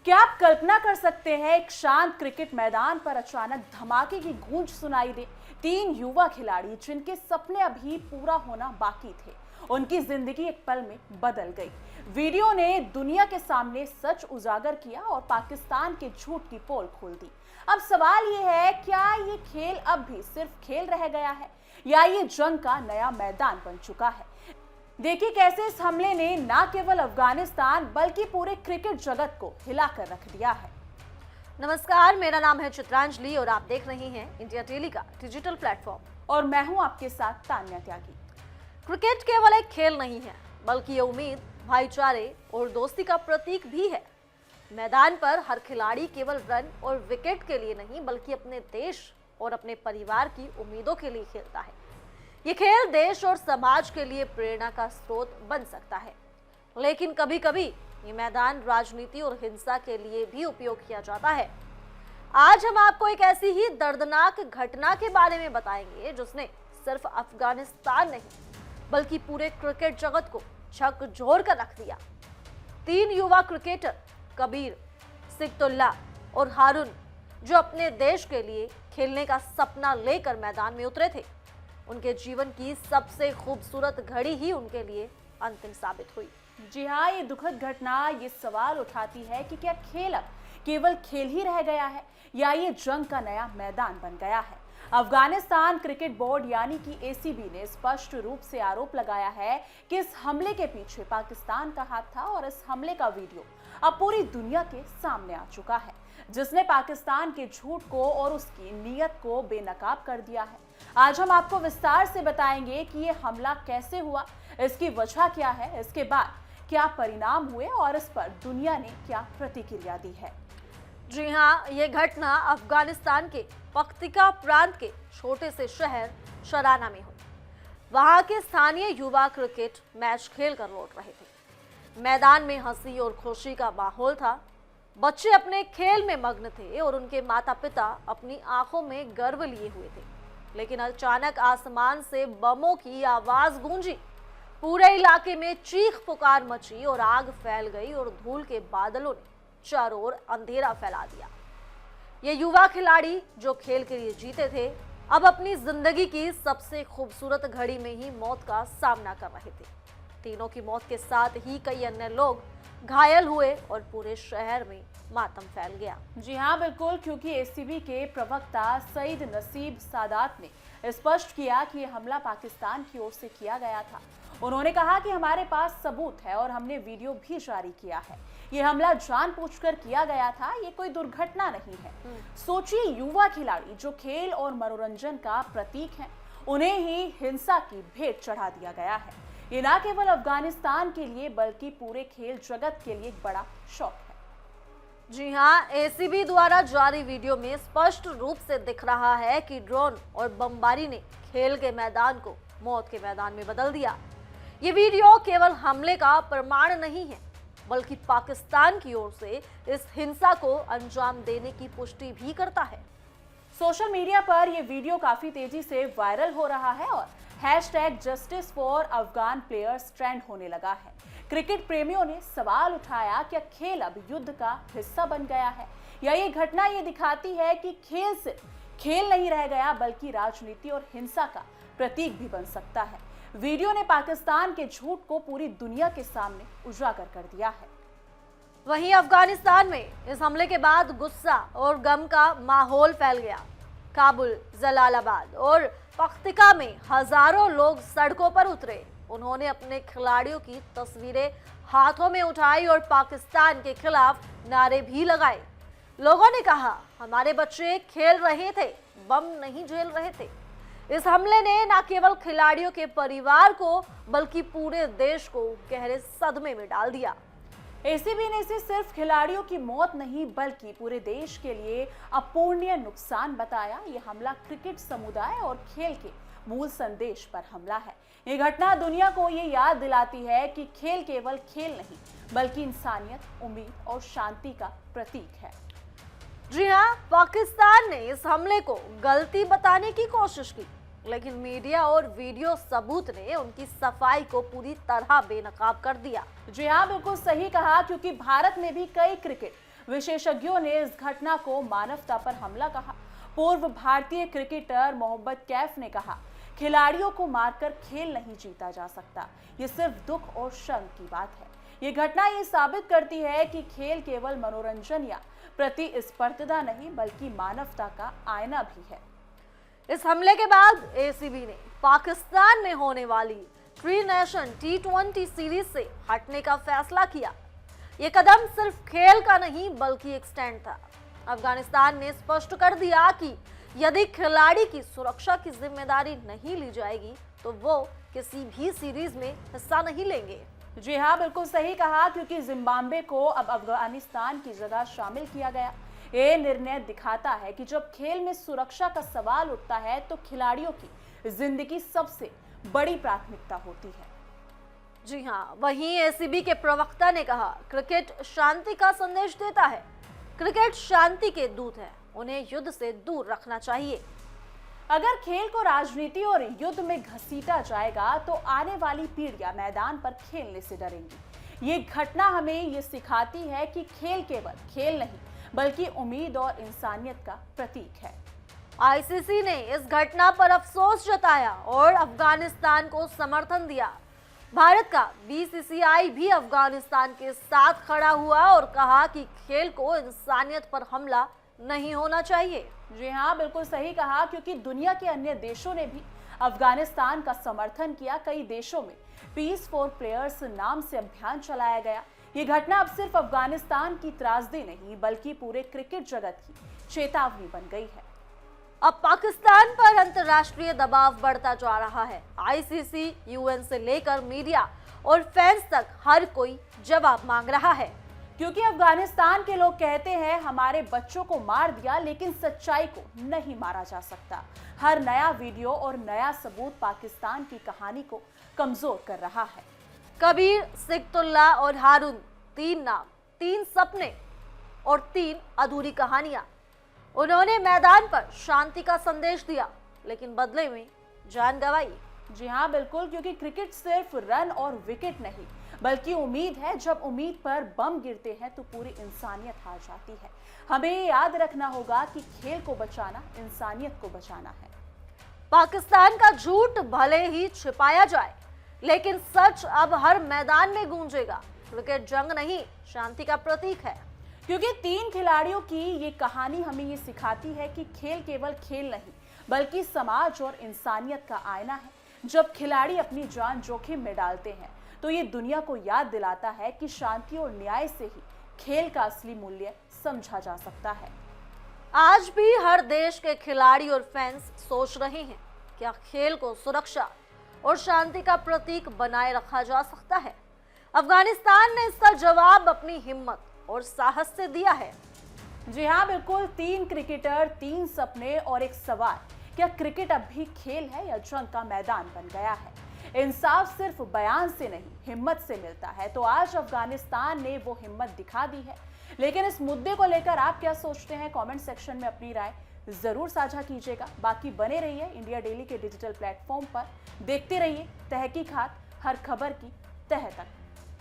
क्या आप कल्पना कर सकते हैं एक शांत क्रिकेट मैदान पर अचानक धमाके की गूंज सुनाई दे। तीन युवा खिलाड़ी जिनके सपने अभी पूरा होना बाकी थे, उनकी जिंदगी एक पल में बदल गई। वीडियो ने दुनिया के सामने सच उजागर किया और पाकिस्तान के झूठ की पोल खोल दी। अब सवाल ये है, क्या ये खेल अब भी सिर्फ खेल रह गया है या ये जंग का नया मैदान बन चुका है? देखिए कैसे इस हमले ने न केवल अफगानिस्तान बल्कि पूरे क्रिकेट जगत को हिलाकर रख दिया है। नमस्कार, मेरा नाम है चित्रांजलि और आप देख रहे हैं इंडिया डेली का डिजिटल प्लेटफॉर्म। और मैं हूं आपके साथ तान्या त्यागी। क्रिकेट केवल एक खेल नहीं है, बल्कि ये उम्मीद, भाईचारे और दोस्ती का प्रतीक भी है। मैदान पर हर खिलाड़ी केवल रन और विकेट के लिए नहीं, बल्कि अपने देश और अपने परिवार की उम्मीदों के लिए खेलता है। ये खेल देश और समाज के लिए प्रेरणा का स्रोत बन सकता है, लेकिन कभी कभी ये मैदान राजनीति और हिंसा के लिए भी उपयोग किया जाता है। आज हम आपको एक ऐसी ही दर्दनाक घटना के बारे में बताएंगे जिसने सिर्फ अफगानिस्तान नहीं बल्कि पूरे क्रिकेट जगत को झकझोर कर रख दिया। तीन युवा क्रिकेटर कबीर, सिकतुल्ला और हारून, जो अपने देश के लिए खेलने का सपना लेकर मैदान में उतरे थे, उनके जीवन की सबसे खूबसूरत घड़ी ही उनके लिए अंतिम साबित हुई। जी हाँ, ये दुखद घटना ये सवाल उठाती है कि क्या खेल अब केवल खेल ही रह गया है या ये जंग का नया मैदान बन गया है। अफगानिस्तान क्रिकेट बोर्ड यानी कि एसीबी ने स्पष्ट रूप से आरोप लगाया है कि इस हमले के पीछे पाकिस्तान का हाथ था और इस हमले का वीडियो अब पूरी दुनिया के सामने आ चुका है, जिसने पाकिस्तान के झूठ को और उसकी नीयत को बेनकाब कर दिया है। आज हम आपको विस्तार से बताएंगे कि ये हमला कैसे हुआ, इसकी वजह क्या है, इसके बाद क्या परिणाम हुए और इस पर दुनिया ने क्या प्रतिक्रिया दी है। जी हाँ, ये घटना अफगानिस्तान के पख्तिका प्रांत के छोटे से शहर शराना में हुई। वहां के स्थानीय युवा क्रिकेट मैच खेलकर लौट रहे थे। मैदान में हंसी और खुशी का माहौल था। बच्चे अपने खेल में मग्न थे और उनके माता पिता अपनी आंखों में गर्व लिए हुए थे। लेकिन अचानक आसमान से बमों की आवाज गूंजी। पूरे इलाके में चीख पुकार मची और आग फैल गई और धूल के बादलों ने चारों ओर अंधेरा फैला दिया। ये युवा खिलाड़ी जो खेल के लिए जीते थे, अब अपनी जिंदगी की सबसे खूबसूरत घड़ी में ही मौत का सामना कर रहे थे। तीनों की मौत के साथ ही कई अन्य लोग घायल हुए और पूरे शहर में मातम फैल गया। जी हाँ, बिल्कुल, क्योंकि एसीबी के प्रवक्ता सईद नसीब सादात ने स्पष्ट किया कि यह हमला पाकिस्तान की ओर से किया गया था। उन्होंने कहा कि हमारे पास सबूत है और हमने वीडियो भी जारी किया है। ये हमला जानबूझकर किया गया था, ये कोई दुर्घटना नहीं है। सोचिए, युवा खिलाड़ी जो खेल और मनोरंजन का प्रतीक हैं, उन्हें ही हिंसा की भेंट चढ़ा दिया गया है। ये न केवल अफगानिस्तान के लिए बल्कि पूरे खेल जगत के लिए एक बड़ा शौक है। जी हाँ, एसीबी द्वारा जारी वीडियो में स्पष्ट रूप से दिख रहा है कि ड्रोन और बमबारी ने खेल के मैदान को मौत के मैदान में बदल दिया। ये वीडियो केवल हमले का प्रमाण नहीं है, बल्कि पाकिस्तान की ओर से इस हिंसा को अंजाम देने की पुष्टि भी करता है। सोशल मीडिया पर यह वीडियो काफी तेजी से वायरल हो रहा है और #Justice for Afghan Players trend होने लगा है। क्रिकेट प्रेमियों ने सवाल उठाया, क्या खेल अब युद्ध का हिस्सा बन गया है या ये घटना ये दिखाती है कि खेल सिर्फ खेल नहीं रह गया बल्कि राजनीति और हिंसा का प्रतीक भी बन सकता है। वीडियो ने पाकिस्तान के झूठ को पूरी दुनिया के सामने उजागर कर दिया है। वहीं अफगानिस्तान में इस हमले के बाद गुस्सा और गम का माहौल फैल गया। काबुल, जलालाबाद और पख्तिका में हजारों लोग सड़कों पर उतरे। उन्होंने अपने खिलाड़ियों की तस्वीरें हाथों में उठाई और पाकिस्तान के खिलाफ नारे भी लगाए। लोगों ने कहा, हमारे बच्चे खेल रहे थे, बम नहीं झेल रहे थे। इस हमले ने न केवल खिलाड़ियों के परिवार को बल्कि पूरे देश को गहरे सदमे में डाल दिया। एसीबी ने इसे सिर्फ खिलाड़ियों की मौत नहीं बल्कि पूरे देश के लिए अपूरणीय नुकसान बताया। ये हमला क्रिकेट समुदाय और खेल के मूल संदेश पर हमला है। ये घटना दुनिया को ये याद दिलाती है कि खेल केवल खेल नहीं बल्कि इंसानियत, उम्मीद और शांति का प्रतीक है। जी हाँ, पाकिस्तान ने इस हमले को गलती बताने की कोशिश की, लेकिन मीडिया और वीडियो सबूत ने उनकी सफाई को पूरी तरह बेनकाब कर दिया। जी हाँ, बिल्कुल सही कहा, क्योंकि भारत में भी कई क्रिकेट विशेषज्ञों ने इस घटना को मानवता पर हमला कहा। पूर्व भारतीय क्रिकेटर मोहम्मद कैफ ने कहा, खिलाड़ियों को मारकर खेल नहीं जीता जा सकता, ये सिर्फ दुख और शर्म की बात है। ये घटना ये साबित करती है कि खेल केवल मनोरंजन या प्रतिस्पर्धा नहीं बल्कि मानवता का आईना भी है। इस हमले के बाद एसीबी ने पाकिस्तान में होने वाली ट्री नेशन T20 सीरीज से हटने का फैसला किया। ये कदम सिर्फ खेल का नहीं बल्कि एक स्टैंड था। अफगानिस्तान ने स्पष्ट कर दिया कि यदि खिलाड़ी की सुरक्षा की जिम्मेदारी नहीं ली जाएगी तो वो किसी भी सीरीज में हिस्सा नहीं लेंगे। जी हाँ, बिल्कुल सही कहा, क्योंकि जिम्बाब्वे को अब अफगानिस्तान की जगह शामिल किया गया। ये निर्णय दिखाता है कि जब खेल में सुरक्षा का सवाल उठता है तो खिलाड़ियों की जिंदगी सबसे बड़ी प्राथमिकता होती है। जी हाँ, वहीं एसीबी के प्रवक्ता ने कहा, क्रिकेट शांति का संदेश देता है। क्रिकेट शांति के दूत है, उन्हें युद्ध से दूर रखना चाहिए। अगर खेल को राजनीति और युद्ध में घसीटा जाएगा तो आने वाली पीढ़ियां मैदान पर खेलने से डरेंगी। ये घटना हमें ये सिखाती है कि खेल केवल खेल नहीं बल्कि उम्मीद और इंसानियत का प्रतीक है। आईसीसी ने इस घटना पर अफसोस जताया और अफगानिस्तान को समर्थन दिया। भारत का बीसीसीआई भी अफगानिस्तान के साथ खड़ा हुआ और कहा कि खेल को इंसानियत पर हमला नहीं होना चाहिए। जी हाँ, बिल्कुल सही कहा, क्योंकि दुनिया के अन्य देशों ने भी अफगानिस्तान का समर्थन किया। कई देशों में पीस फॉर प्लेयर्स नाम से अभियान चलाया गया। ये घटना अब सिर्फ अफगानिस्तान की त्रासदी नहीं बल्कि पूरे क्रिकेट जगत की चेतावनी बन गई है। अब पाकिस्तान पर अंतर्राष्ट्रीय दबाव बढ़ता जा रहा है। आईसीसी, यूएन से लेकर मीडिया और फैंस तक हर कोई जवाब मांग रहा है, क्योंकि अफगानिस्तान के लोग कहते हैं हमारे बच्चों को मार दिया लेकिन सच्चाई को नहीं मारा जा सकता। हर नया वीडियो और नया सबूत पाकिस्तान की कहानी को कमजोर कर रहा है। कबीर, सिकतुल्ला और हारून, 3 नाम, 3 सपने और 3 अधूरी कहानियां। उन्होंने मैदान पर शांति का संदेश दिया लेकिन बदले में जान गंवाई। जी हाँ, बिल्कुल, क्योंकि क्रिकेट सिर्फ रन और विकेट नहीं बल्कि उम्मीद है। जब उम्मीद पर बम गिरते हैं तो पूरी इंसानियत हार जाती है। हमें ये याद रखना होगा कि खेल को बचाना इंसानियत को बचाना है। पाकिस्तान का झूठ भले ही छिपाया जाए लेकिन सच अब हर मैदान में गूंजेगा। क्रिकेट जंग नहीं, शांति का प्रतीक है। क्योंकि 3 खिलाड़ियों की ये कहानी हमें ये सिखाती है कि खेल केवल खेल नहीं बल्कि समाज और इंसानियत का आईना है। जब खिलाड़ी अपनी जान जोखिम में डालते हैं तो ये दुनिया को याद दिलाता है कि शांति और न्याय से ही खेल का असली मूल्य समझा जा सकता है। आज भी हर देश के खिलाड़ी और फैंस सोच रहे हैं, क्या खेल को सुरक्षा और शांति का प्रतीक बनाए रखा जा सकता है? अफगानिस्तान ने इसका जवाब अपनी हिम्मत और साहस से दिया है। जी हाँ, बिल्कुल, 3 क्रिकेटर, 3 सपने और एक सवाल, क्या क्रिकेट अब भी खेल है या जंग का मैदान बन गया है? इंसाफ सिर्फ बयान से नहीं हिम्मत से मिलता है। तो आज अफगानिस्तान ने वो हिम्मत दिखा दी है। लेकिन इस मुद्दे को लेकर आप क्या सोचते हैं? कमेंट सेक्शन में अपनी राय जरूर साझा कीजिएगा। बाकी बने रहिए इंडिया डेली के डिजिटल प्लेटफॉर्म पर, देखते रहिए तहकीकात, हर खबर की तह तक।